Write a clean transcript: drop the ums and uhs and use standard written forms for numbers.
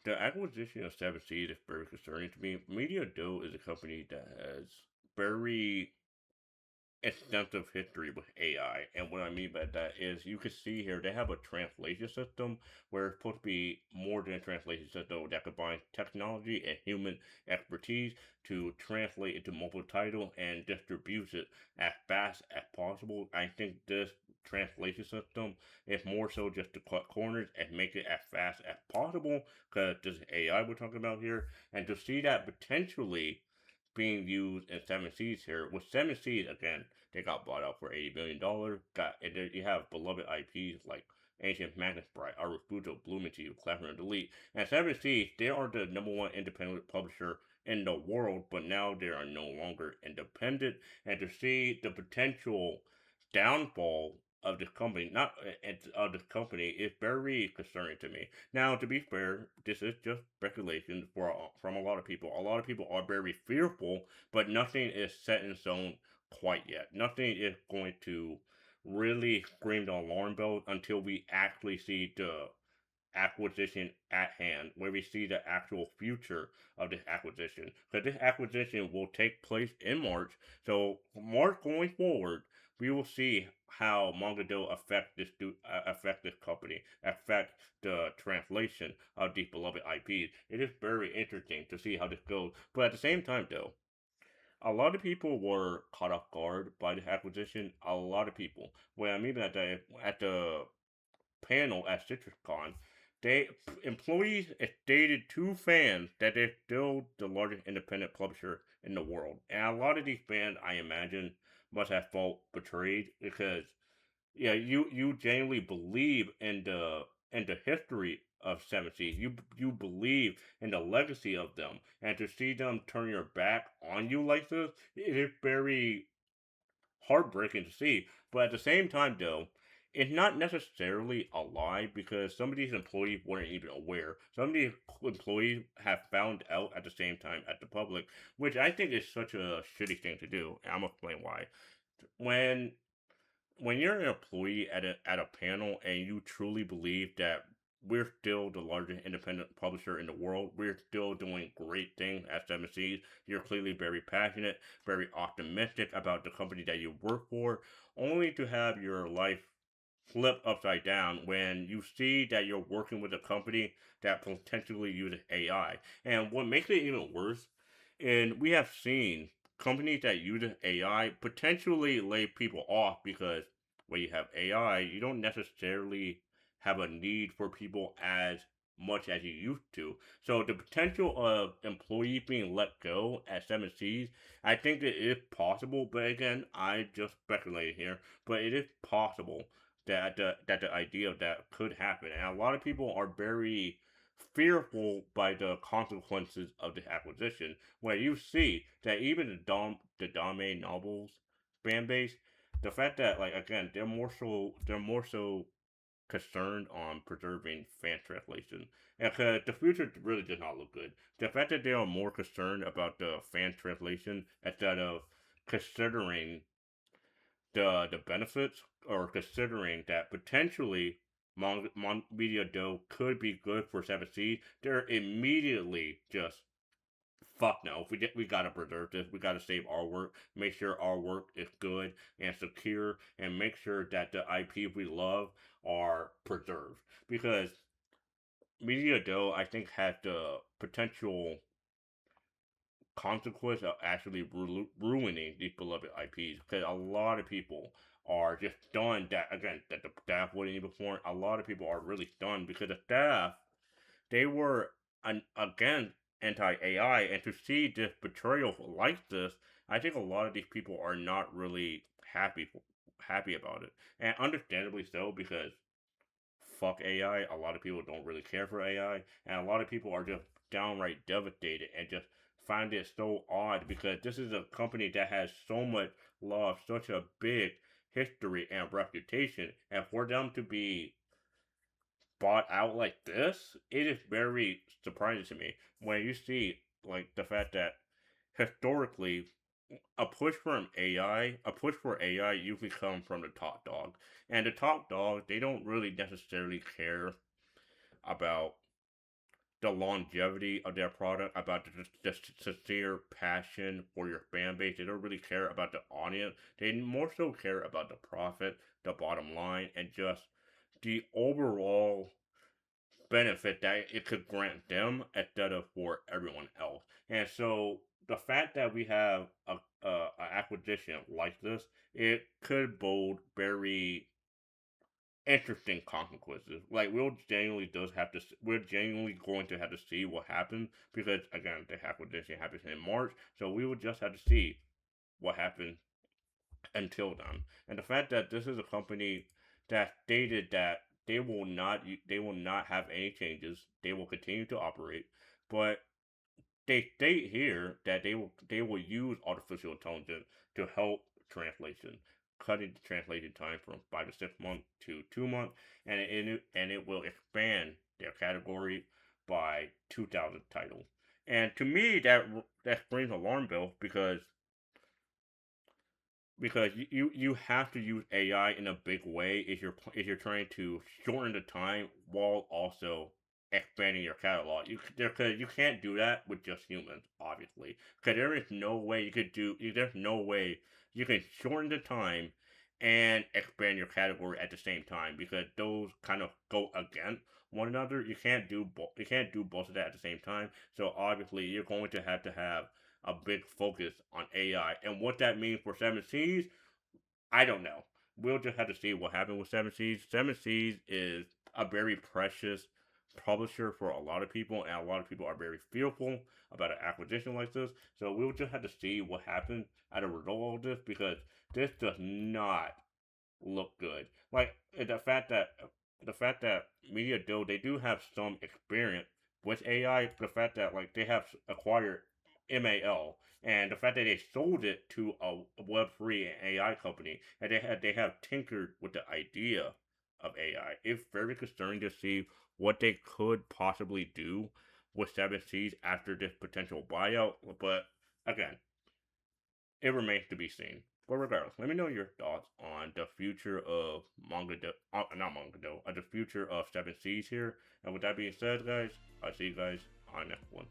The acquisition of Seven Seas is very concerning to me. Media Doe is a company that has very extensive history with AI. And what I mean by that is you can see here they have a translation system where it's supposed to be more than a translation system that combines technology and human expertise to translate into mobile title and distributes it as fast as possible. I think this translation system is more so just to cut corners and make it as fast as possible because this AI we're talking about here. And to see that potentially being used in Seven Seas here. With Seven Seas, again, they got bought out for $80 billion. Got and there you have beloved IPs like Ancient Magnus Bright, Arufuto, Blooming to You, Clever and Delete. And Seven Seas, they are the number one independent publisher in the world, but now they are no longer independent. And to see the potential downfall of this company, not of this company, is very concerning to me. Now, to be fair, this is just speculation from a lot of people. A lot of people are very fearful, but nothing is set in stone quite yet. Nothing is going to really scream the alarm bell until we actually see the acquisition at hand, where we see the actual future of this acquisition. Because this acquisition will take place in March. So March going forward, we will see how Manga affect this company, affect the translation of these beloved IPs. It is very interesting to see how this goes. But at the same time, though, a lot of people were caught off guard by this acquisition. A lot of people. What I mean at the panel at CitrusCon, they employees stated to fans that they're still the largest independent publisher in the world, and a lot of these fans, I imagine, must have felt betrayed because yeah, you genuinely believe in the history of Seven Seas. You believe in the legacy of them, and to see them turn your back on you like this, it is very heartbreaking to see. But at the same time, though, it's not necessarily a lie because some of these employees weren't even aware. Some of these employees have found out at the same time at the public, which I think is such a shitty thing to do. And I'm gonna explain why. When when you're an employee at a panel and you truly believe that we're still the largest independent publisher in the world, we're still doing great things at Seven Seas. You're clearly very passionate, very optimistic about the company that you work for, only to have your life flip upside down when you see that you're working with a company that potentially uses AI. And what makes it even worse, and we have seen companies that use AI potentially lay people off because when you have AI, you don't necessarily have a need for people as much as you used to. So the potential of employees being let go at Seven Seas, I think it is possible. But again, I just speculate here. But it is possible that the idea of that could happen, and a lot of people are very fearful by the consequences of the acquisition. Where you see that even the Dame novels fan base, the fact that like again they're more so concerned on preserving fan translation. And the future really does not look good. The fact that they are more concerned about the fan translation instead of considering the benefits or considering that potentially Media Dough could be good for 7C, they're immediately just fuck no. We gotta preserve this. We gotta save our work. Make sure our work is good and secure, and make sure that the IP we love are preserved. Because Media Dough, I think, has the potential consequence of actually ruining these beloved IPs because a lot of people are just stunned that again that the staff wouldn't even perform. A lot of people are really stunned because the staff they were again anti AI, and to see this betrayal like this, I think a lot of these people are not really happy about it, and understandably so because fuck AI. A lot of people don't really care for AI, and a lot of people are just downright devastated and just find it so odd because this is a company that has so much love, such a big history and reputation, and for them to be bought out like this, it is very surprising to me when you see like the fact that historically a push for AI usually comes from the top dog. And the top dog, they don't really necessarily care about the longevity of their product, about the sincere passion for your fan base. They don't really care about the audience. They more so care about the profit, the bottom line, and just the overall benefit that it could grant them instead of for everyone else. And so the fact that we have a acquisition like this, it could bode very interesting consequences. Like we're genuinely going to have to see what happens because again, the acquisition happens in March, so we will just have to see what happens until then. And the fact that this is a company that stated that they will not have any changes, they will continue to operate, but they state here that they will use artificial intelligence to help translation, cutting the translation time from 5 to 6 months to 2 months, and it will expand their category by 2,000 titles. And to me, that brings alarm bell because you have to use AI in a big way if you're trying to shorten the time while also expanding your catalog. You can't do that with just humans, obviously, because there is no way you could do. There's no way you can shorten the time and expand your category at the same time because those kind of go against one another. You can't do both of that at the same time. So obviously, you're going to have a big focus on AI. And what that means for Seven Seas, I don't know. We'll just have to see what happens with Seven Seas. Seven Seas is a very precious publisher for a lot of people, and a lot of people are very fearful about an acquisition like this. So we'll just have to see what happens as a result of this because this does not look good. Like the fact that Media Do they do have some experience with AI. The fact that like they have acquired MAL and the fact that they sold it to a Web3 AI company and they have tinkered with the idea of AI. It's very concerning to see what they could possibly do with Seven Seas after this potential buyout. But again, it remains to be seen. But regardless, let me know your thoughts on the future of not Manga the future of Seven Seas here. And with that being said, guys, I'll see you guys on the next one.